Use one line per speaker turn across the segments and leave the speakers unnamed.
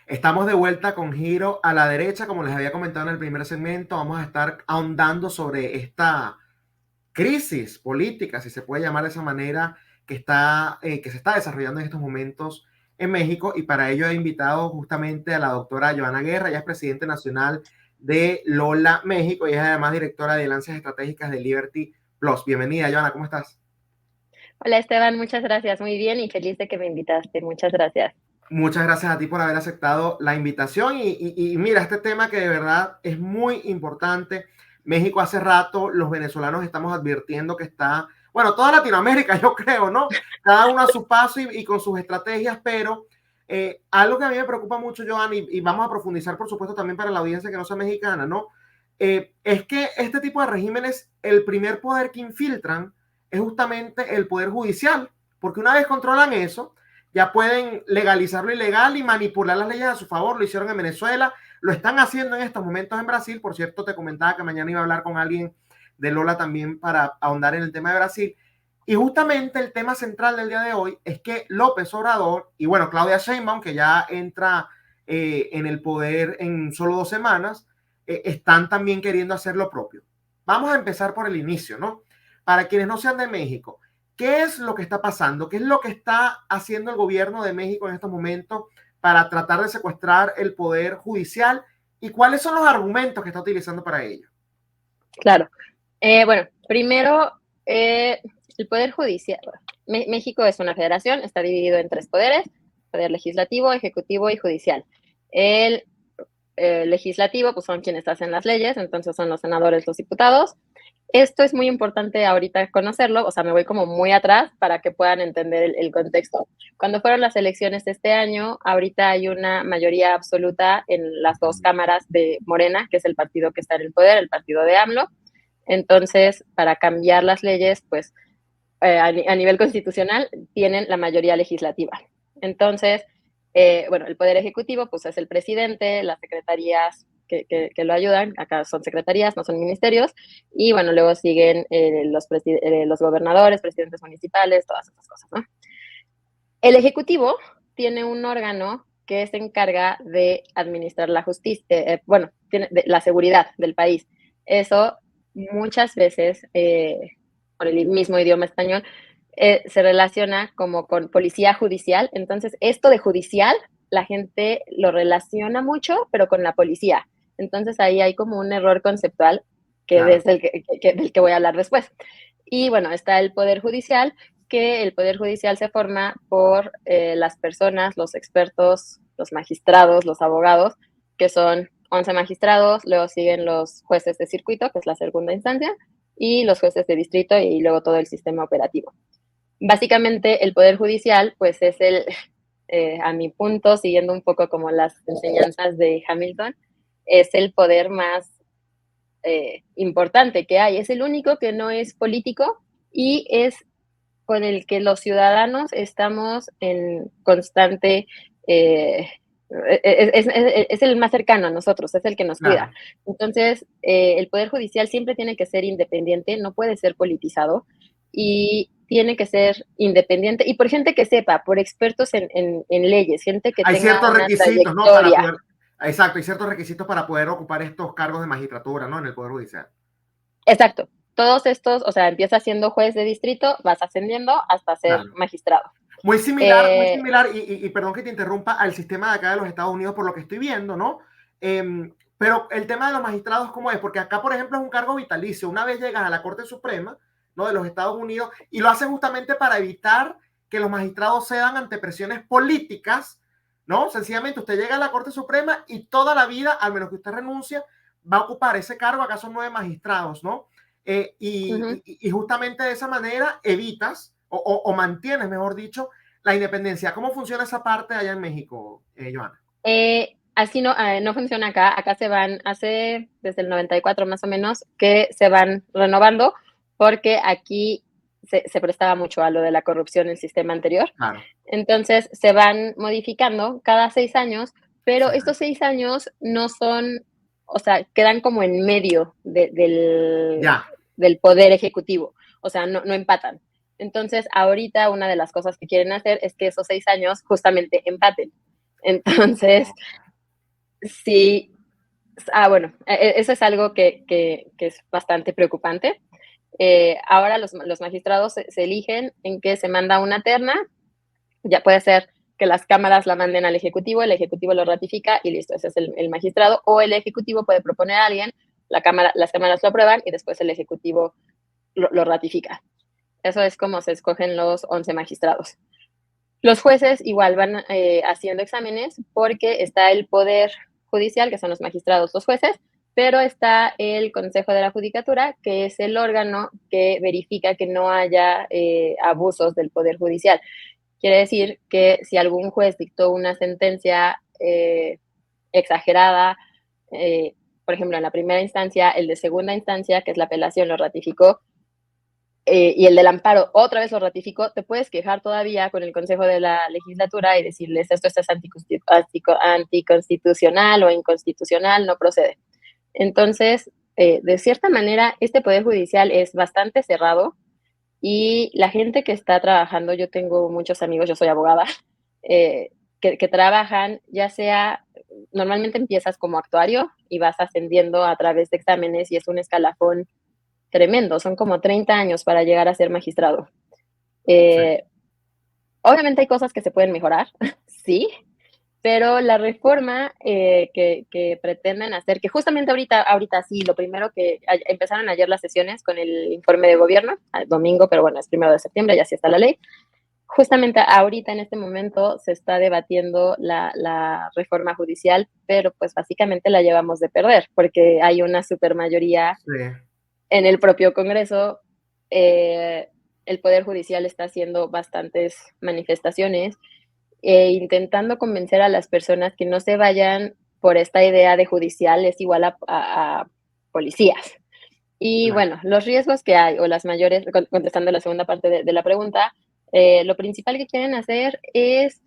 Estamos de vuelta con Giro a la derecha, como les había comentado en el primer segmento, vamos a estar ahondando sobre esta crisis política, si se puede llamar de esa manera, que se está desarrollando en estos momentos en México, y para ello he invitado justamente a la doctora Joana Guerra. Ella es presidente nacional de Lola México y es además directora de Alianzas Estratégicas de Liberty Plus. Bienvenida, Joana, ¿cómo estás?
Hola Esteban, muchas gracias, muy bien y feliz de que me invitaste, muchas gracias.
Muchas gracias a ti por haber aceptado la invitación y mira, este tema que de verdad es muy importante. México hace rato, los venezolanos estamos advirtiendo que está, bueno, toda Latinoamérica yo creo, ¿no? Cada uno a su paso y con sus estrategias, pero algo que a mí me preocupa mucho, Joan, y vamos a profundizar por supuesto también para la audiencia que no sea mexicana, ¿no? Es que este tipo de regímenes, el primer poder que infiltran es justamente el poder judicial, porque una vez controlan eso, ya pueden legalizar lo ilegal y manipular las leyes a su favor. Lo hicieron en Venezuela, lo están haciendo en estos momentos en Brasil. Por cierto, te comentaba que mañana iba a hablar con alguien de Lola también para ahondar en el tema de Brasil. Y justamente el tema central del día de hoy es que López Obrador y bueno, Claudia Sheinbaum, que ya entra en el poder en solo 2 semanas, están también queriendo hacer lo propio. Vamos a empezar por el inicio, ¿no? Para quienes no sean de México, ¿qué es lo que está pasando? ¿Qué es lo que está haciendo el gobierno de México en estos momentos para tratar de secuestrar el poder judicial? ¿Y cuáles son los argumentos que está utilizando para ello?
Claro, bueno, primero, el Poder Judicial. México es una federación, está dividido en tres poderes: poder legislativo, ejecutivo y judicial. El legislativo, pues son quienes hacen las leyes, entonces son los senadores, los diputados. Esto es muy importante ahorita conocerlo, o sea, me voy como muy atrás para que puedan entender el contexto. Cuando fueron las elecciones este año, ahorita hay una mayoría absoluta en las dos cámaras de Morena, que es el partido que está en el poder, el partido de AMLO. Entonces, para cambiar las leyes, pues a nivel constitucional, tienen la mayoría legislativa. Entonces, bueno, el Poder Ejecutivo, pues es el presidente, las secretarías que lo ayudan, acá son secretarías, no son ministerios, y bueno, luego siguen los gobernadores, presidentes municipales, todas esas cosas, ¿no? El Ejecutivo tiene un órgano que se encarga de administrar la justicia, bueno, tiene la seguridad del país. Eso muchas veces, por el mismo idioma español, se relaciona como con policía judicial. Entonces, esto de judicial, la gente lo relaciona mucho, pero con la policía. Entonces, ahí hay como un error conceptual que
Claro.
es del que voy a hablar después. Y bueno, está el Poder Judicial, que el Poder Judicial se forma por las personas, los expertos, los magistrados, los abogados, que son 11 magistrados, luego siguen los jueces de circuito, que es la segunda instancia, y los jueces de distrito y luego todo el sistema operativo. Básicamente el Poder Judicial, pues es a mi punto, siguiendo un poco como las enseñanzas de Hamilton, es el poder más importante que hay. Es el único que no es político y es con el que los ciudadanos estamos en constante, es el más cercano a nosotros, es el que nos cuida.
Claro.
Entonces, el Poder Judicial siempre tiene que ser independiente, no puede ser politizado y tiene que ser independiente y por gente que sepa, por expertos en leyes, gente que
Hay
tenga
ciertos
una
requisitos, ¿no? Para
trayectoria.
poder, exacto, hay ciertos requisitos para poder ocupar estos cargos de magistratura, ¿no? En el Poder Judicial.
Exacto. Todos estos, o sea, empiezas siendo juez de distrito, vas ascendiendo hasta ser
Claro.
magistrado.
Muy
Eh,
similar, y perdón que te interrumpa, al sistema de acá de los Estados Unidos por lo que estoy viendo, ¿no? Pero el tema de los magistrados, ¿cómo es? Porque acá, por ejemplo, es un cargo vitalicio. Una vez llegas a la Corte Suprema, ¿no? De los Estados Unidos, y lo hacen justamente para evitar que los magistrados cedan ante presiones políticas, ¿no? Sencillamente usted llega a la Corte Suprema y toda la vida, al menos que usted renuncie, va a ocupar ese cargo. Acá son 9 magistrados, ¿no?
uh-huh.
Y justamente de esa manera evitas o mantienes, mejor dicho, la independencia. ¿Cómo funciona esa parte allá en México, Joana?
Así no, no funciona acá. Acá se van, hace desde el 94 más o menos, que se van renovando, porque aquí se prestaba mucho a lo de la corrupción en el sistema anterior.
Claro.
Entonces se van modificando cada 6 años, pero
Sí.
estos 6 años no son, o sea, quedan como en medio
Ya.
del poder ejecutivo, o sea, no empatan. Entonces, ahorita una de las cosas que quieren hacer es que esos 6 años justamente empaten. Entonces, sí, bueno, eso es algo que es bastante preocupante. Ahora los magistrados se eligen en que se manda una terna, ya puede ser que las cámaras la manden al Ejecutivo, el Ejecutivo lo ratifica y listo, ese es el magistrado, o el Ejecutivo puede proponer a alguien, las cámaras lo aprueban y después el Ejecutivo lo ratifica. Eso es como se escogen los 11 magistrados. Los jueces igual van haciendo exámenes porque está el Poder Judicial, que son los magistrados, los jueces, pero está el Consejo de la Judicatura, que es el órgano que verifica que no haya abusos del Poder Judicial. Quiere decir que si algún juez dictó una sentencia exagerada, por ejemplo, en la primera instancia, el de segunda instancia, que es la apelación, lo ratificó, y el del amparo otra vez lo ratificó, te puedes quejar todavía con el Consejo de la Legislatura y decirles esto es anticonstitucional o inconstitucional, no procede. Entonces, de cierta manera, este Poder Judicial es bastante cerrado y la gente que está trabajando, yo tengo muchos amigos, yo soy abogada, que trabajan, ya sea, normalmente empiezas como actuario y vas ascendiendo a través de exámenes y es un escalafón tremendo, son como 30 años para llegar a ser magistrado.
Sí.
Obviamente hay cosas que se pueden mejorar, sí, pero la reforma que pretenden hacer, que justamente ahorita sí, lo primero que empezaron ayer las sesiones con el informe de gobierno, domingo, pero bueno, es 1 de septiembre, ya sí está la ley. Justamente ahorita en este momento se está debatiendo la reforma judicial, pero pues básicamente la llevamos de perder, porque hay una supermayoría
Sí.
en el propio Congreso. El Poder Judicial está haciendo bastantes manifestaciones intentando convencer a las personas que no se vayan por esta idea de judicial es igual a policías. Y
Claro.
bueno, los riesgos que hay, o las mayores, contestando la segunda parte de la pregunta, lo principal que quieren hacer es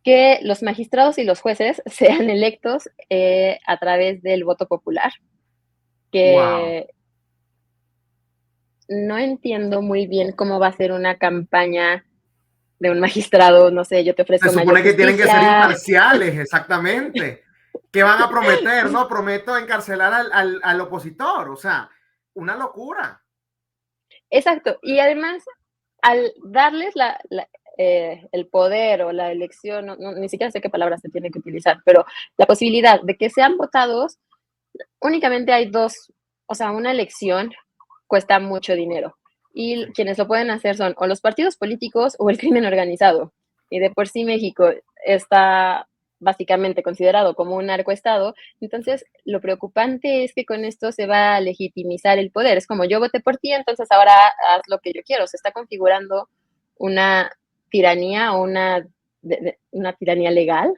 que los magistrados y los jueces sean electos a través del voto popular,
Wow.
que no entiendo muy bien cómo va a ser una campaña de un magistrado, no sé, yo te
Se
ofrezco mayor
supone que tienen que ser
justicia.
imparciales, exactamente. ¿Qué van a prometer? No, prometo encarcelar al opositor. O sea, una locura.
Exacto, y además, al darles el poder o la elección, ni siquiera sé qué palabras se tiene que utilizar, pero la posibilidad de que sean votados, únicamente hay dos, o sea, una elección cuesta mucho dinero. Y quienes lo pueden hacer son o los partidos políticos o el crimen organizado. Y de por sí México está básicamente considerado como un narcoestado. Entonces, lo preocupante es que con esto se va a legitimizar el poder. Es como yo voté por ti, entonces ahora haz lo que yo quiero. Se está configurando una tiranía o una tiranía legal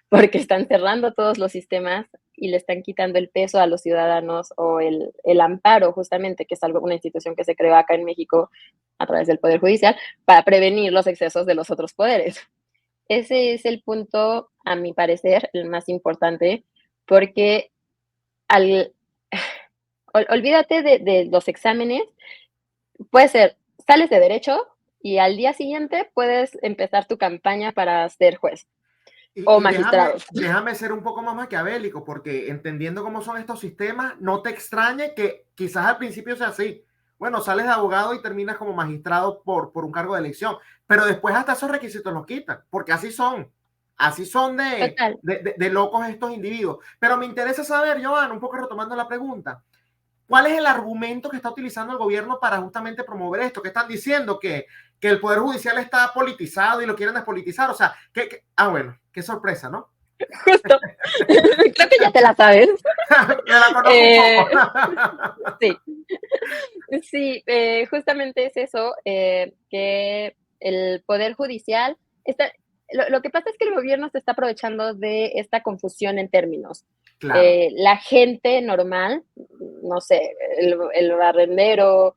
porque están cerrando todos los sistemas y le están quitando el peso a los ciudadanos o el amparo, justamente, que es algo, una institución que se creó acá en México a través del Poder Judicial, para prevenir los excesos de los otros poderes. Ese es el punto, a mi parecer, el más importante, porque al, olvídate de los exámenes, puede ser, sales de derecho y al día siguiente puedes empezar tu campaña para ser juez o
Y
magistrado.
déjame ser un poco más maquiavélico, porque entendiendo cómo son estos sistemas, no te extrañe que quizás al principio sea así. Bueno, sales de abogado y terminas como magistrado por un cargo de elección, pero después hasta esos requisitos los quitan, porque así son
Total.
de locos estos individuos. Pero me interesa saber, Joan, un poco retomando la pregunta, ¿cuál es el argumento que está utilizando el gobierno para justamente promover esto? ¿Qué están diciendo? Que el Poder Judicial está politizado y lo quieren despolitizar. O sea, bueno, qué sorpresa, ¿no?
Justo. Creo que ya te la sabes.
Me la conozco un poco.
Sí, sí, justamente es eso, que el Poder Judicial está, lo que pasa es que el gobierno se está aprovechando de esta confusión en términos.
Claro.
La gente normal, no sé, el barrendero,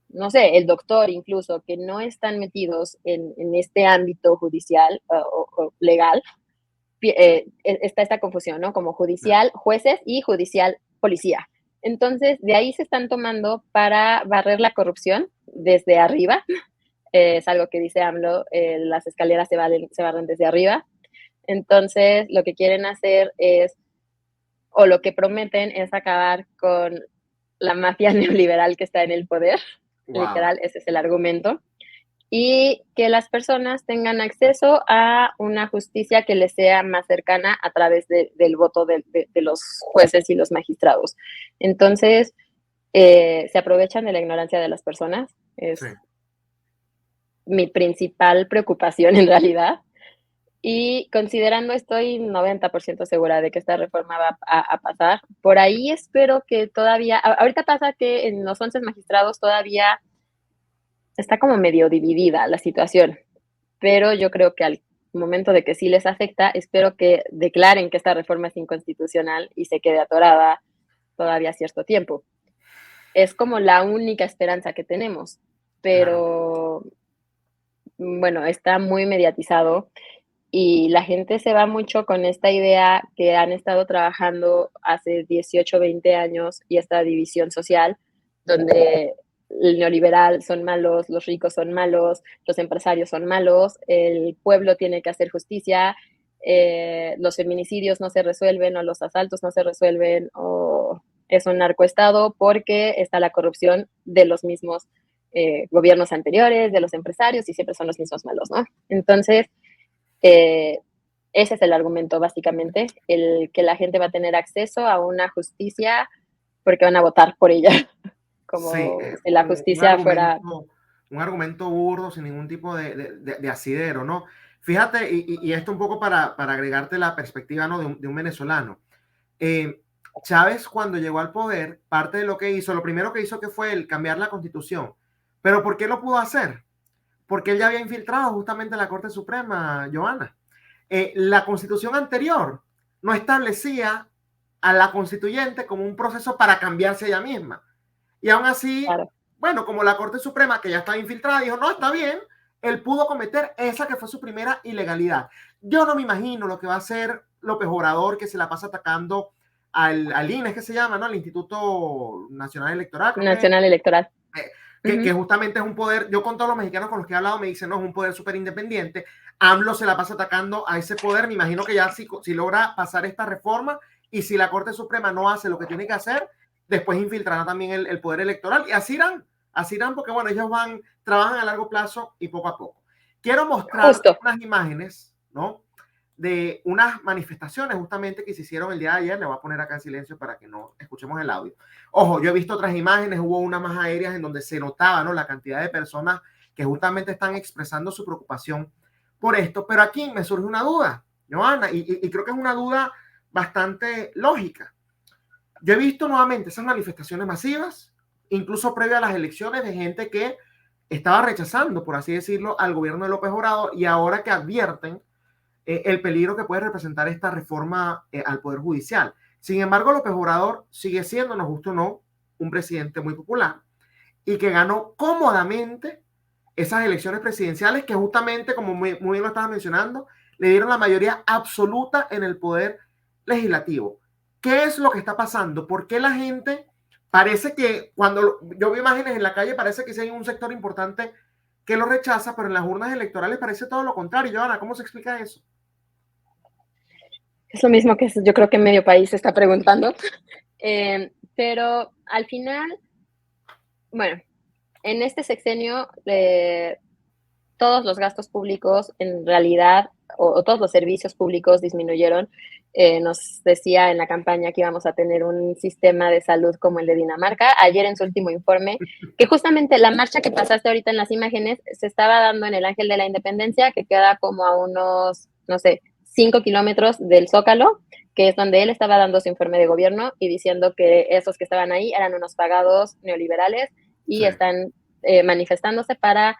no sé, el doctor incluso, que no están metidos en este ámbito judicial o legal, está esta confusión, ¿no? Como judicial, jueces y judicial, policía. Entonces, de ahí se están tomando para barrer la corrupción desde arriba es algo que dice AMLO, las escaleras se barren desde arriba. Entonces, lo que quieren hacer es, o lo que prometen es acabar con la mafia neoliberal que está en el poder.
Wow.
Literal, ese es el argumento. Y que las personas tengan acceso a una justicia que les sea más cercana a través del voto de los jueces y los magistrados. Entonces, se aprovechan de la ignorancia de las personas. Es
Sí.
mi principal preocupación en realidad. Y considerando, estoy 90% segura de que esta reforma va a pasar. Por ahí espero que todavía, ahorita pasa que en los 11 magistrados todavía está como medio dividida la situación, pero yo creo que al momento de que sí les afecta, espero que declaren que esta reforma es inconstitucional y se quede atorada todavía cierto tiempo. Es como la única esperanza que tenemos, pero bueno, está muy mediatizado y la gente se va mucho con esta idea que han estado trabajando hace 18, 20 años y esta división social, donde el neoliberal son malos, los ricos son malos, los empresarios son malos, el pueblo tiene que hacer justicia, los feminicidios no se resuelven o los asaltos no se resuelven o es un narcoestado porque está la corrupción de los mismos gobiernos anteriores, de los empresarios y siempre son los mismos malos, ¿no? Entonces, ese es el argumento básicamente, el que la gente va a tener acceso a una justicia porque van a votar por ella, como
Sí,
si la justicia fuera...
Un argumento burdo, sin ningún tipo de asidero, ¿no? Fíjate, y esto un poco para agregarte la perspectiva, ¿no? de un venezolano. Chávez, cuando llegó al poder, parte de lo que hizo, lo primero que hizo que fue el cambiar la constitución. ¿Pero por qué lo pudo hacer? Porque él ya había infiltrado justamente la Corte Suprema, Johanna. La constitución anterior no establecía a la constituyente como un proceso para cambiarse ella misma. Y aún así, claro, bueno, como la Corte Suprema, que ya estaba infiltrada, dijo, no, está bien, él pudo cometer esa que fue su primera ilegalidad. Yo no me imagino lo que va a hacer López Obrador, que se la pasa atacando al INE, que se llama, ¿no? Al Instituto Nacional Electoral.
Nacional Electoral.
Que justamente es un poder, yo con todos los mexicanos con los que he hablado me dicen, no, es un poder súper independiente. AMLO se la pasa atacando a ese poder. Me imagino que ya si logra pasar esta reforma y si la Corte Suprema no hace lo que tiene que hacer, después infiltrará también el poder electoral. Y así irán porque, bueno, ellos trabajan a largo plazo y poco a poco. Quiero mostrar unas imágenes, ¿no? De unas manifestaciones justamente que se hicieron el día de ayer. Le voy a poner acá en silencio para que no escuchemos el audio. Ojo, yo he visto otras imágenes, hubo unas más aéreas en donde se notaba, ¿no? La cantidad de personas que justamente están expresando su preocupación por esto, pero aquí me surge una duda, Johanna, y creo que es una duda bastante lógica. Yo he visto nuevamente esas manifestaciones masivas, incluso previo a las elecciones, de gente que estaba rechazando, por así decirlo, al gobierno de López Obrador y ahora que advierten el peligro que puede representar esta reforma al Poder Judicial. Sin embargo, López Obrador sigue siendo, nos guste o no, un presidente muy popular y que ganó cómodamente esas elecciones presidenciales que justamente, como muy bien lo estabas mencionando, le dieron la mayoría absoluta en el Poder Legislativo. ¿Qué es lo que está pasando? ¿Por qué la gente parece que cuando yo veo imágenes en la calle parece que sí hay un sector importante que lo rechaza, pero en las urnas electorales parece todo lo contrario? Johanna, ¿cómo se explica eso?
Es lo mismo que yo creo que medio país se está preguntando, pero al final, bueno, en este sexenio todos los gastos públicos en realidad, o todos los servicios públicos disminuyeron. Nos decía en la campaña que íbamos a tener un sistema de salud como el de Dinamarca. Ayer en su último informe, que justamente la marcha que pasaste ahorita en las imágenes se estaba dando en el Ángel de la Independencia, que queda como a unos, no sé, 5 kilómetros del Zócalo, que es donde él estaba dando su informe de gobierno y diciendo que esos que estaban ahí eran unos pagados neoliberales y sí, están manifestándose para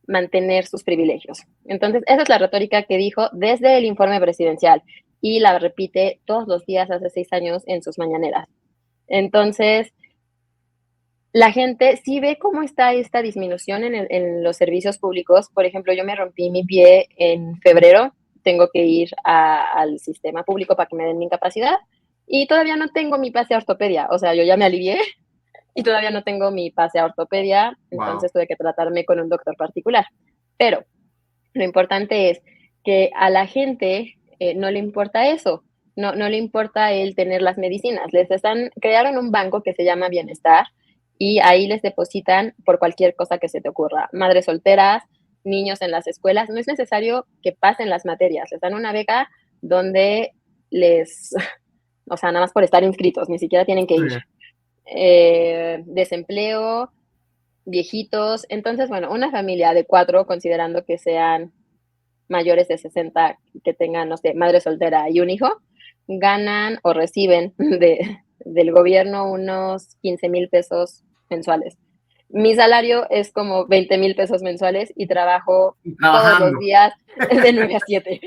mantener sus privilegios. Entonces, esa es la retórica que dijo desde el informe presidencial y la repite todos los días hace 6 años en sus mañaneras. Entonces, la gente sí ve cómo está esta disminución en los servicios públicos. Por ejemplo, yo me rompí mi pie en febrero, tengo que ir al sistema público para que me den mi incapacidad y todavía no tengo mi pase a ortopedia. O sea, yo ya me alivié y todavía no tengo mi pase a ortopedia, entonces tuve que tratarme con un doctor particular. Pero lo importante es que a la gente no le importa eso, no le importa el tener las medicinas. Crearon un banco que se llama Bienestar y ahí les depositan por cualquier cosa que se te ocurra. Madres solteras, niños en las escuelas, no es necesario que pasen las materias, les dan una beca donde o sea, nada más por estar inscritos, ni siquiera tienen que ir. Desempleo, viejitos. Entonces, bueno, una familia de 4, considerando que sean mayores de 60, que tengan, no sé, madre soltera y un hijo, ganan o reciben del gobierno unos 15,000 pesos mensuales. Mi salario es como 20,000 pesos mensuales y trabajo todos los días de 9 a 7.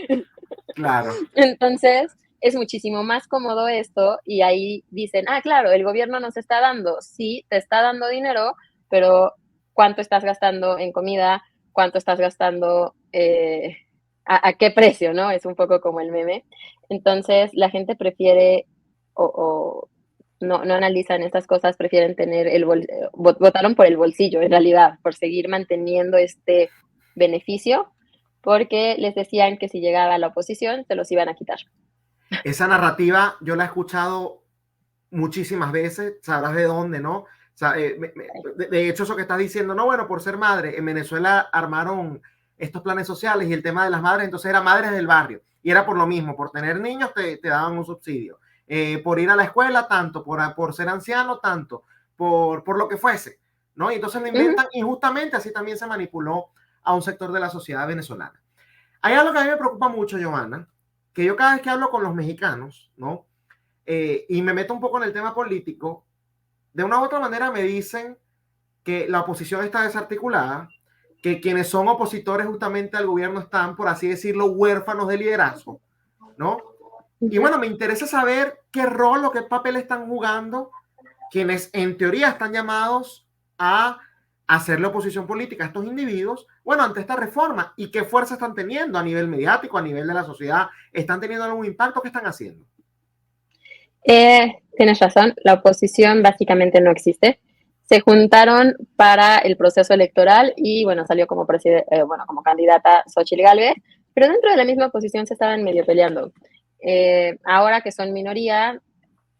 Claro.
Entonces, es muchísimo más cómodo esto y ahí dicen, claro, el gobierno nos está dando, sí, te está dando dinero, pero ¿cuánto estás gastando en comida? ¿Cuánto estás gastando? ¿A qué precio? ¿No? Es un poco como el meme. Entonces, la gente prefiere o no analizan estas cosas, prefieren tener votaron por el bolsillo, en realidad, por seguir manteniendo este beneficio, porque les decían que si llegaba la oposición, se los iban a quitar.
Esa narrativa yo la he escuchado muchísimas veces, sabrás de dónde, ¿no? O sea, de hecho, eso que estás diciendo, no, bueno, por ser madre, en Venezuela armaron estos planes sociales y el tema de las madres, entonces era madres del barrio. Y era por lo mismo, por tener niños te daban un subsidio. Por ir a la escuela, tanto, por ser anciano, tanto, por lo que fuese, ¿no? Y entonces lo inventan y justamente así también se manipuló a un sector de la sociedad venezolana. Hay algo que a mí me preocupa mucho, Giovanna, que yo cada vez que hablo con los mexicanos, ¿no? Y me meto un poco en el tema político, de una u otra manera me dicen que la oposición está desarticulada, que quienes son opositores justamente al gobierno están, por así decirlo, huérfanos de liderazgo, ¿no? Y bueno, me interesa saber qué rol o qué papel están jugando quienes en teoría están llamados a hacer la oposición política a estos individuos, bueno, ante esta reforma, y qué fuerza están teniendo a nivel mediático, a nivel de la sociedad, ¿están teniendo algún impacto? ¿Qué están haciendo?
Tienes razón, la oposición básicamente no existe. Se juntaron para el proceso electoral y, bueno, salió como, como candidata Xochitl Gálvez, pero dentro de la misma oposición se estaban medio peleando. Ahora que son minoría,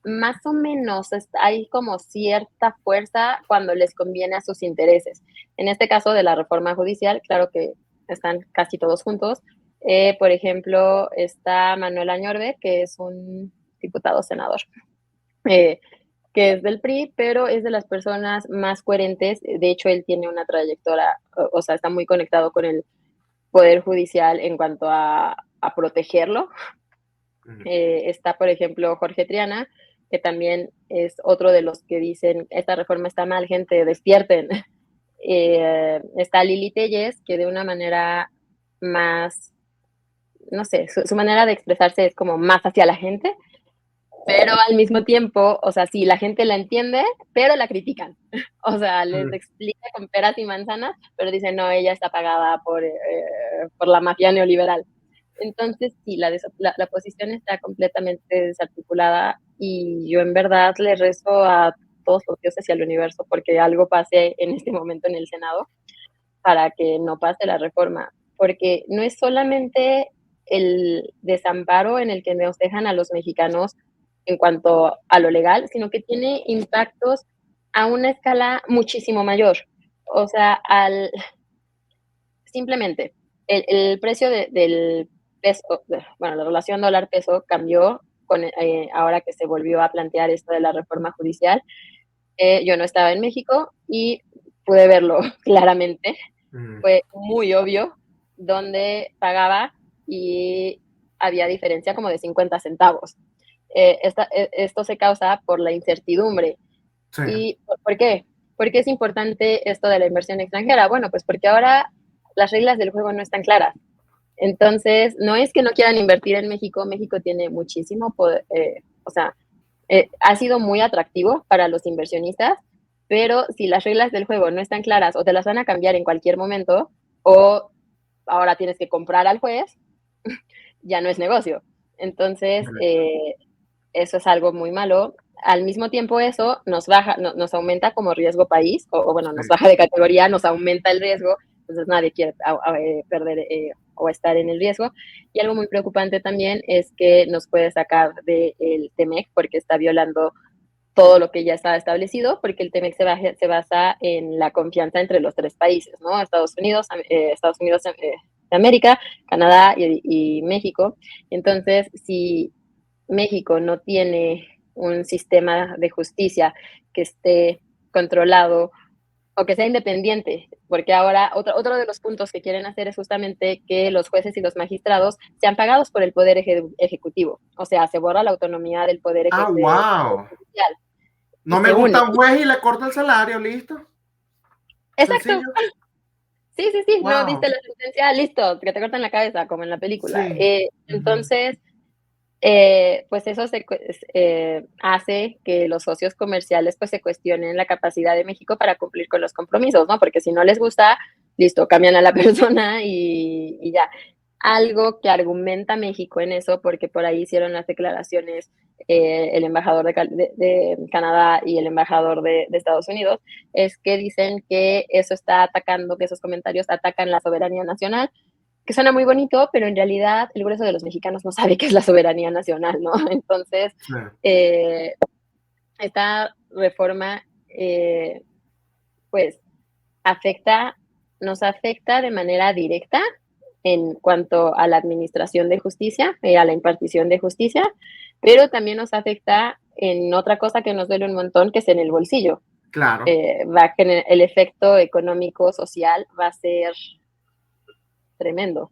más o menos hay como cierta fuerza cuando les conviene a sus intereses. En este caso de la reforma judicial, claro que están casi todos juntos. Por ejemplo, está Manuel Añorbe, que es un diputado senador, que es del PRI, pero es de las personas más coherentes. De hecho, él tiene una trayectoria, o sea, está muy conectado con el Poder Judicial en cuanto a protegerlo. Está, por ejemplo, Jorge Triana, que también es otro de los que dicen, esta reforma está mal, gente, despierten. Está Lili Telles, que de una manera más, no sé, su manera de expresarse es como más hacia la gente, pero al mismo tiempo, o sea, sí, la gente la entiende, pero la critican. O sea, les explica con peras y manzanas, pero dicen, no, ella está pagada por la mafia neoliberal. Entonces, sí, la posición está completamente desarticulada y yo en verdad le rezo a todos los dioses y al universo porque algo pase en este momento en el Senado para que no pase la reforma, porque no es solamente el desamparo en el que nos dejan a los mexicanos en cuanto a lo legal, sino que tiene impactos a una escala muchísimo mayor. O sea, simplemente el precio del peso, bueno, la relación dólar-peso cambió ahora que se volvió a plantear esto de la reforma judicial. Yo no estaba en México y pude verlo claramente. Fue muy obvio dónde pagaba y había diferencia como de 50 centavos. Esto se causa por la incertidumbre. Sí. ¿Y por qué? ¿Por qué es importante esto de la inversión extranjera? Bueno, pues porque ahora las reglas del juego no están claras. Entonces, no es que no quieran invertir en México, México tiene muchísimo poder, o sea, ha sido muy atractivo para los inversionistas, pero si las reglas del juego no están claras o te las van a cambiar en cualquier momento o ahora tienes que comprar al juez, ya no es negocio. Entonces, eso es algo muy malo al mismo tiempo eso nos baja, nos aumenta como riesgo país, o bueno, nos
Sí.
baja de categoría, nos aumenta el riesgo, entonces nadie quiere perder o estar en el riesgo. Y algo muy preocupante también es que nos puede sacar del TEMEC porque está violando todo lo que ya está establecido, porque el TEMEC se basa en la confianza entre los tres países, ¿no? Estados Unidos de América, Canadá y México. Entonces, si México no tiene un sistema de justicia que esté controlado o que sea independiente, porque ahora otro de los puntos que quieren hacer es justamente que los jueces y los magistrados sean pagados por el Poder Ejecutivo, o sea, se borra la autonomía del Poder
Ah,
Ejecutivo
wow.
y
No me
se une.
gusta un juez y le corto el salario, listo.
Exacto,
Sencillo.
sí, sí, sí, no viste
Wow.
la sentencia, listo, que te cortan la cabeza, como en la película.
Sí. Ujú.
Entonces, pues eso hace que los socios comerciales pues se cuestionen la capacidad de México para cumplir con los compromisos, ¿no? Porque si no les gusta, listo, cambian a la persona y ya. Algo que argumenta México en eso, porque por ahí hicieron las declaraciones el embajador de Canadá y el embajador de Estados Unidos, es que dicen que eso está atacando, que esos comentarios atacan la soberanía nacional, que suena muy bonito, pero en realidad el grueso de los mexicanos no sabe qué es la soberanía nacional, ¿no? Entonces,
Sí.
eh, esta reforma, pues, afecta, nos afecta de manera directa en cuanto a la administración de justicia, a la impartición de justicia, pero también nos afecta en otra cosa que nos duele un montón, que es en el bolsillo.
Claro.
El efecto económico, social va a ser tremendo.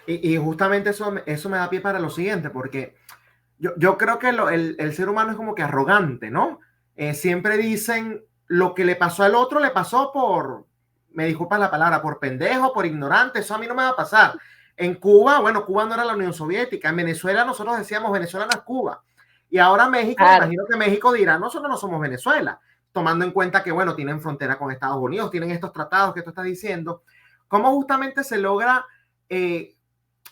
Y justamente eso me da pie para lo siguiente, porque yo creo que el ser humano es como que arrogante, ¿no? Siempre dicen lo que le pasó al otro le pasó por, me disculpas la palabra, por pendejo, por ignorante, eso a mí no me va a pasar. En Cuba, bueno, Cuba no era la Unión Soviética, en Venezuela nosotros decíamos Venezuela no es Cuba. Y ahora México, me
Claro.
imagino que México dirá, nosotros no somos Venezuela, tomando en cuenta que, bueno, tienen frontera con Estados Unidos, tienen estos tratados que tú estás diciendo. ¿Cómo justamente se logra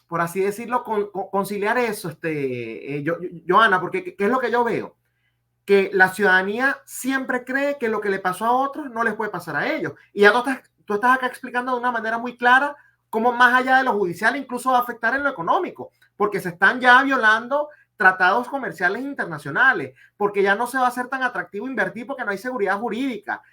por así decirlo, conciliar eso, Joana, porque ¿qué es lo que yo veo? Que la ciudadanía siempre cree que lo que le pasó a otros no les puede pasar a ellos. Y ya tú estás acá explicando de una manera muy clara cómo más allá de lo judicial incluso va a afectar en lo económico, porque se están ya violando tratados comerciales internacionales, porque ya no se va a hacer tan atractivo invertir porque no hay seguridad jurídica.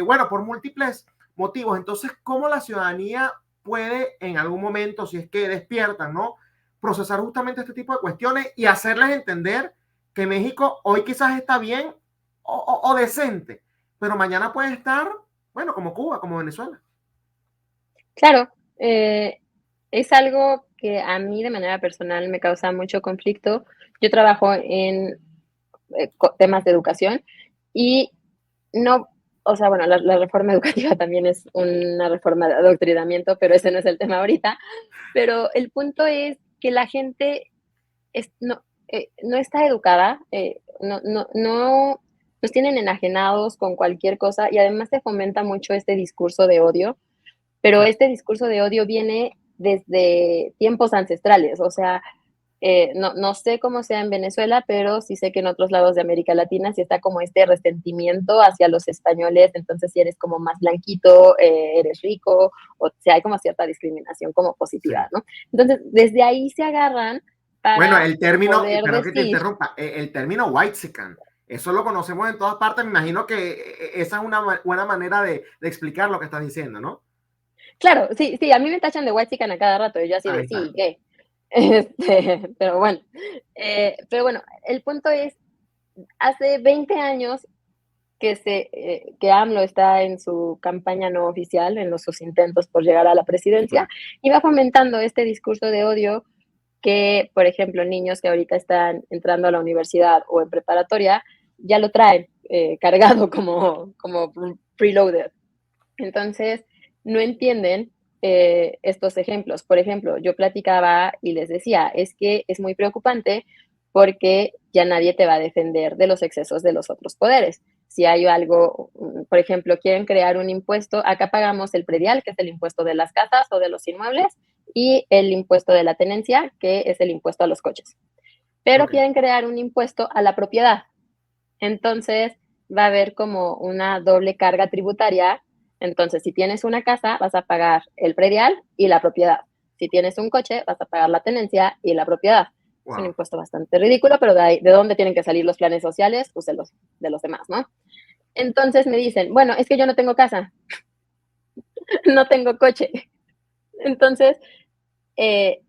Bueno, por múltiples motivos. Entonces, ¿cómo la ciudadanía puede en algún momento, si es que despiertan, ¿no? Procesar justamente este tipo de cuestiones y hacerles entender que México hoy quizás está bien o decente, pero mañana puede estar, bueno, como Cuba, como Venezuela.
Claro, es algo que a mí de manera personal me causa mucho conflicto. Yo trabajo en temas de educación y no, o sea, bueno, la reforma educativa también es una reforma de adoctrinamiento, pero ese no es el tema ahorita. Pero el punto es que la gente no está educada, no nos tienen enajenados con cualquier cosa y además se fomenta mucho este discurso de odio, pero
Sí.
este discurso de odio viene desde tiempos ancestrales, o sea, no sé cómo sea en Venezuela, pero sí sé que en otros lados de América Latina sí está como este resentimiento hacia los españoles, entonces si eres como más blanquito, eres rico, o sea, hay como cierta discriminación como
Sí.
positiva, ¿no? Entonces, desde ahí se agarran
Bueno,
para
el término, y
poder
perdón que te
decir,
interrumpa, el término whitezican, eso lo conocemos en todas partes, me imagino que esa es una buena manera de explicar lo que estás diciendo, ¿no?
claro, sí, sí, a mí me tachan de whitexican a cada rato, y yo así
Ahí
de,
está.
sí, ¿qué? Pero bueno, el punto es, hace 20 años que AMLO está en su campaña no oficial, en sus intentos por llegar a la presidencia,
Sí.
y va fomentando este discurso de odio que, por ejemplo, niños que ahorita están entrando a la universidad o en preparatoria, ya lo traen cargado como preloaded. Entonces, no entienden estos ejemplos. Por ejemplo, yo platicaba y les decía, es que es muy preocupante porque ya nadie te va a defender de los excesos de los otros poderes. Si hay algo, por ejemplo, quieren crear un impuesto, acá pagamos el predial, que es el impuesto de las casas o de los inmuebles, y el impuesto de la tenencia, que es el impuesto a los coches. Pero
Ok.
quieren crear un impuesto a la propiedad. Entonces, va a haber como una doble carga tributaria. Entonces, si tienes una casa, vas a pagar el predial y la propiedad. Si tienes un coche, vas a pagar la tenencia y la propiedad. Es un
Wow.
impuesto bastante ridículo, pero ¿de dónde tienen que salir los planes sociales? Pues de los demás, ¿no? Entonces me dicen, bueno, es que yo no tengo casa, no tengo coche. Entonces, eh,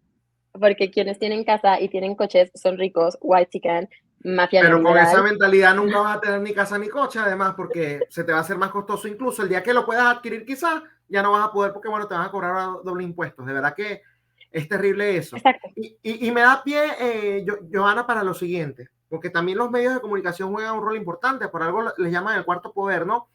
porque quienes tienen casa y tienen coches son ricos, white chicken, mafia
Pero con esa
neoliberal.
mentalidad nunca vas a tener ni casa ni coche, además, porque se te va a hacer más costoso. Incluso el día que lo puedas adquirir, quizás ya no vas a poder porque, bueno, te van a cobrar doble impuestos. De verdad que es terrible eso.
Exacto.
Y me da pie, Johanna, para lo siguiente, porque también los medios de comunicación juegan un rol importante, por algo les llaman el cuarto poder, ¿no?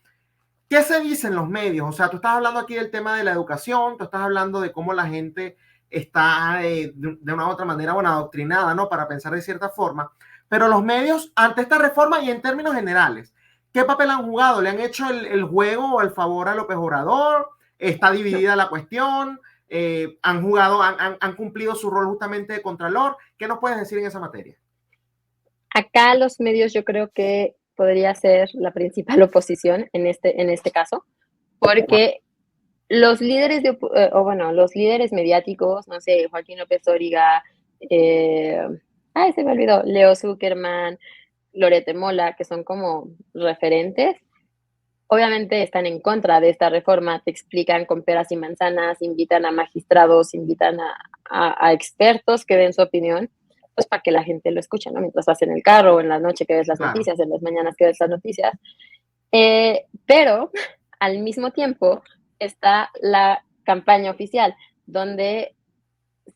¿Qué se dice en los medios? O sea, tú estás hablando aquí del tema de la educación, tú estás hablando de cómo la gente está de una u otra manera, bueno, adoctrinada, ¿no? Para pensar de cierta forma. Pero los medios, ante esta reforma y en términos generales, ¿qué papel han jugado? ¿Le han hecho el juego o el favor a López Obrador? ¿Está
No.
dividida la cuestión? ¿Han jugado, han cumplido su rol justamente de contralor? ¿Qué nos puedes decir en esa materia?
Acá los medios yo creo que podría ser la principal oposición en este caso, porque los líderes o bueno, los líderes mediáticos, no sé, Joaquín López Dóriga, eh, ay, se me olvidó, Leo Zuckerman, Lorete Mola, que son como referentes, obviamente están en contra de esta reforma, te explican con peras y manzanas, invitan a magistrados, invitan a expertos que den su opinión, pues para que la gente lo escuche, ¿no? Mientras vas en el carro o en la noche que ves las
Claro.
noticias, en las mañanas que ves las noticias. Pero al mismo tiempo está la campaña oficial, donde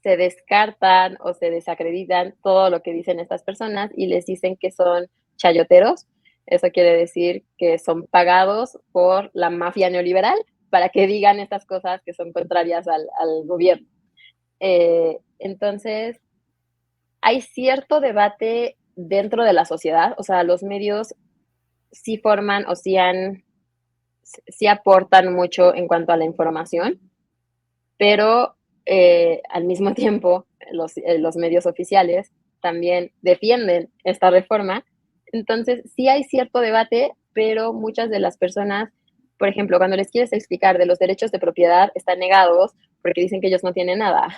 se descartan o se desacreditan todo lo que dicen estas personas y les dicen que son chayoteros. Eso quiere decir que son pagados por la mafia neoliberal para que digan estas cosas que son contrarias al gobierno. Entonces, hay cierto debate dentro de la sociedad, o sea, los medios sí forman o sí aportan mucho en cuanto a la información, pero al mismo tiempo los medios oficiales también defienden esta reforma. Entonces, sí hay cierto debate, pero muchas de las personas, por ejemplo, cuando les quieres explicar de los derechos de propiedad, están negados porque dicen que ellos no tienen nada.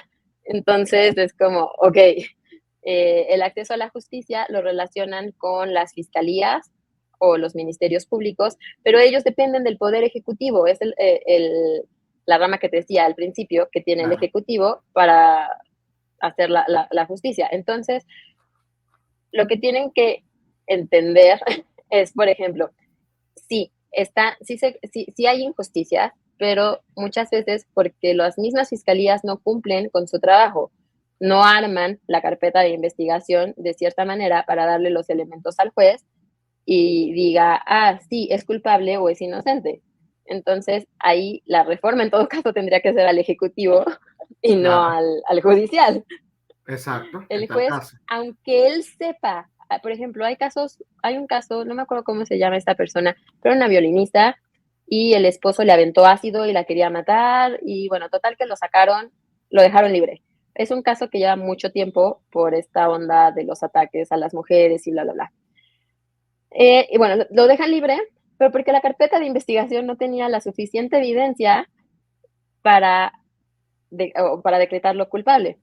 Entonces, es como, ok, el acceso a la justicia lo relacionan con las fiscalías o los ministerios públicos, pero ellos dependen del poder ejecutivo, es la rama que te decía al principio, que tiene el
Claro.
ejecutivo para hacer la justicia. Entonces, lo que tienen que entender es, por ejemplo, sí hay injusticias, pero muchas veces porque las mismas fiscalías no cumplen con su trabajo, no arman la carpeta de investigación de cierta manera para darle los elementos al juez y diga, ah, sí, es culpable o es inocente. Entonces, ahí la reforma en todo caso tendría que ser al Ejecutivo y no
Claro.
al judicial.
Exacto.
El
Está el
juez,
caso.
aunque él sepa, por ejemplo, hay un caso, no me acuerdo cómo se llama esta persona, pero una violinista y el esposo le aventó ácido y la quería matar y bueno, total que lo sacaron, lo dejaron libre. Es un caso que lleva mucho tiempo por esta onda de los ataques a las mujeres y bla, bla, bla. Y bueno, lo dejan libre, pero porque la carpeta de investigación no tenía la suficiente evidencia para, para decretarlo culpable.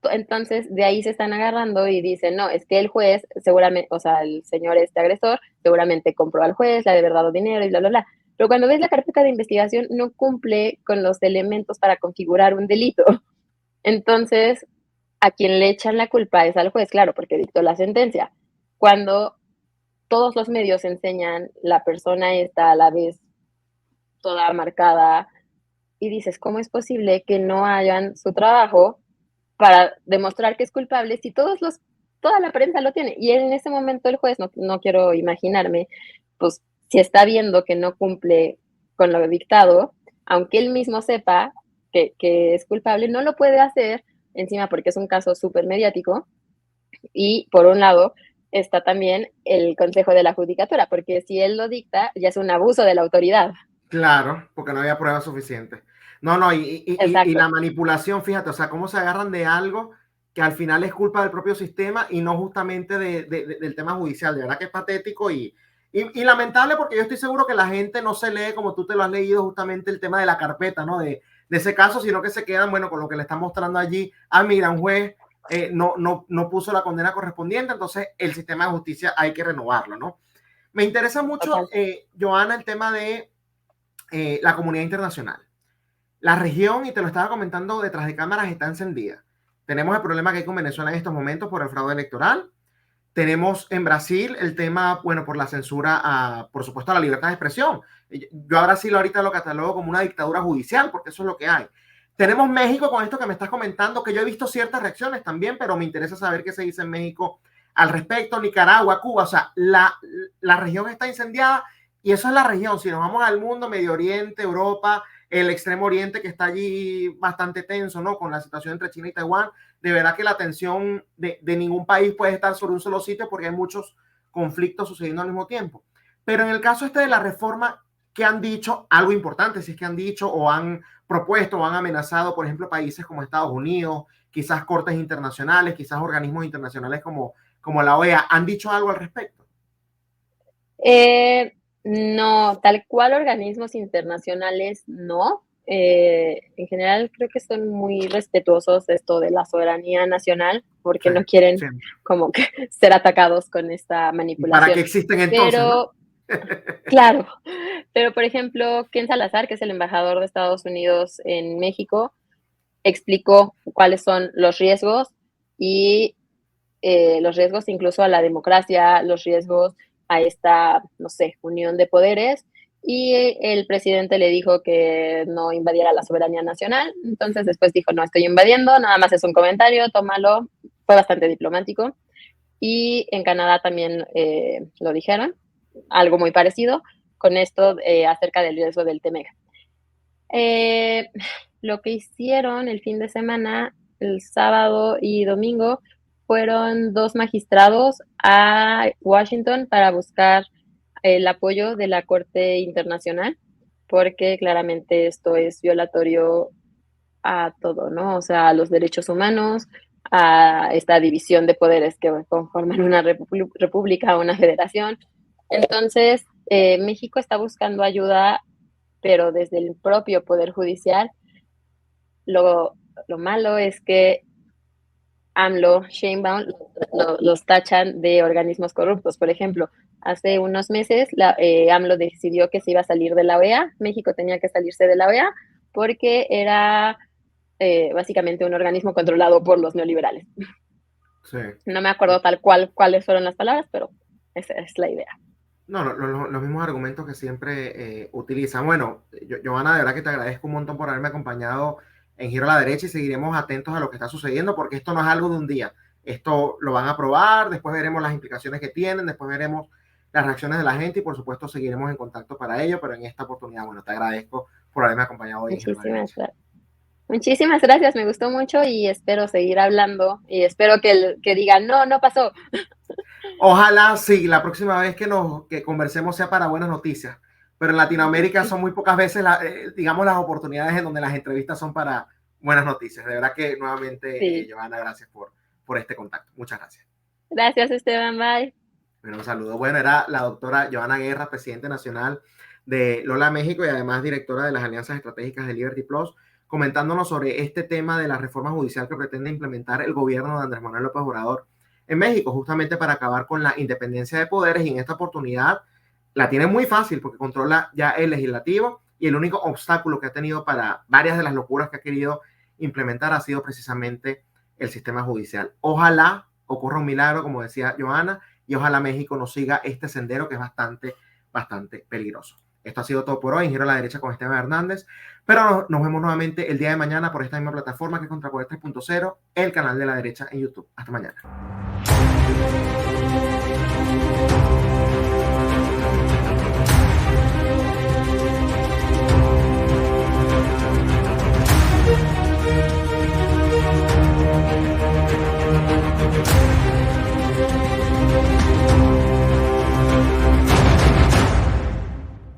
Entonces, de ahí se están agarrando y dicen, no, es que el juez seguramente, o sea, el señor este agresor seguramente compró al juez, le ha de haber dado dinero y bla, bla, bla. Pero cuando ves la carpeta de investigación, no cumple con los elementos para configurar un delito. Entonces, a quien le echan la culpa es al juez, claro, porque dictó la sentencia. Cuando todos los medios enseñan la persona esta a la vez toda marcada y dices, ¿cómo es posible que no hagan su trabajo para demostrar que es culpable si toda la prensa lo tiene? Y en ese momento el juez, no quiero imaginarme, pues si está viendo que no cumple con lo dictado, aunque él mismo sepa que es culpable, no lo puede hacer, encima porque es un caso súper mediático, y por un lado está también el Consejo de la Judicatura, porque si él lo dicta, ya es un abuso de la autoridad.
Claro, porque no había pruebas suficientes. No, no, y
Exacto.
la manipulación, fíjate, o sea, cómo se agarran de algo que al final es culpa del propio sistema y no justamente del tema judicial. De verdad que es patético y lamentable, porque yo estoy seguro que la gente no se lee como tú te lo has leído justamente el tema de la carpeta, ¿no? De ese caso, sino que se quedan, bueno, con lo que le están mostrando allí. Ah, mira, un juez no puso la condena correspondiente, entonces el sistema de justicia hay que renovarlo, ¿no? Me interesa mucho, Johanna, el tema de la comunidad internacional. La región, y te lo estaba comentando detrás de cámaras, está encendida. Tenemos el problema que hay con Venezuela en estos momentos por el fraude electoral. Tenemos en Brasil el tema, bueno, por la censura, por supuesto, a la libertad de expresión. Yo a Brasil ahorita lo catalogo como una dictadura judicial, porque eso es lo que hay. Tenemos México con esto que me estás comentando, que yo he visto ciertas reacciones también, pero me interesa saber qué se dice en México al respecto. Nicaragua, Cuba, o sea, la región está incendiada, y eso es la región. Si nos vamos al mundo, Medio Oriente, Europa, el Extremo Oriente, que está allí bastante tenso, ¿no? Con la situación entre China y Taiwán, de verdad que la atención de ningún país puede estar sobre un solo sitio, porque hay muchos conflictos sucediendo al mismo tiempo. Pero en el caso este de la reforma, ¿qué han dicho? Algo importante, si es que han dicho o han propuesto o han amenazado, por ejemplo, países como Estados Unidos, quizás cortes internacionales, quizás organismos internacionales como la OEA, ¿han dicho algo al respecto?
No, tal cual organismos internacionales no. En general creo que son muy respetuosos de esto de la soberanía nacional, porque sí, no quieren como que ser atacados con esta manipulación.
¿Para qué existen entonces?
Pero, ¿no? Claro, pero por ejemplo, Ken Salazar, que es el embajador de Estados Unidos en México, explicó cuáles son los riesgos y los riesgos incluso a la democracia, los riesgos a esta, no sé, unión de poderes, y el presidente le dijo que no invadiera la soberanía nacional. Entonces después dijo, no estoy invadiendo, nada más es un comentario, tómalo. Fue bastante diplomático. Y en Canadá también lo dijeron, algo muy parecido con esto acerca del riesgo del TEMEC. Lo que hicieron el fin de semana, el sábado y domingo, fueron 2 magistrados a Washington para buscar el apoyo de la Corte Internacional, porque claramente esto es violatorio a todo, ¿no? O sea, a los derechos humanos, a esta división de poderes que conforman una república o una federación. Entonces, México está buscando ayuda, pero desde el propio Poder Judicial. Lo malo es que AMLO, Sheinbaum, los tachan de organismos corruptos. Por ejemplo, hace unos meses AMLO decidió que se iba a salir de la OEA. México tenía que salirse de la OEA porque era básicamente un organismo controlado por los neoliberales. Sí. No me acuerdo tal cual cuáles fueron las palabras, pero esa es la idea.
No, los mismos argumentos que siempre utilizan. Bueno, Johanna, de verdad que te agradezco un montón por haberme acompañado en Giro a la Derecha, y seguiremos atentos a lo que está sucediendo, porque esto no es algo de un día. Esto lo van a aprobar, después veremos las implicaciones que tienen, después veremos las reacciones de la gente, y por supuesto seguiremos en contacto para ello. Pero en esta oportunidad, bueno, te agradezco por haberme acompañado hoy.
Muchísimas gracias, me gustó mucho y espero seguir hablando, y espero que digan, no pasó.
Ojalá sí, la próxima vez que conversemos sea para buenas noticias. Pero en Latinoamérica son muy pocas veces, digamos, las oportunidades en donde las entrevistas son para buenas noticias. De verdad que nuevamente, sí. Johanna, gracias por este contacto. Muchas gracias.
Gracias, Esteban. Bye.
Bueno, un saludo. Bueno, era la doctora Johanna Guerra, presidente nacional de Lola México y además directora de las alianzas estratégicas de Liberty Plus, comentándonos sobre este tema de la reforma judicial que pretende implementar el gobierno de Andrés Manuel López Obrador en México, justamente para acabar con la independencia de poderes. Y en esta oportunidad la tiene muy fácil, porque controla ya el legislativo, y el único obstáculo que ha tenido para varias de las locuras que ha querido implementar ha sido precisamente el sistema judicial. Ojalá ocurra un milagro, como decía Johanna, y ojalá México no siga este sendero que es bastante peligroso. Esto ha sido todo por hoy en Giro a la Derecha con Esteban Hernández, pero nos vemos nuevamente el día de mañana por esta misma plataforma, que es Contrapoder 3.0, el canal de la derecha en YouTube. Hasta mañana.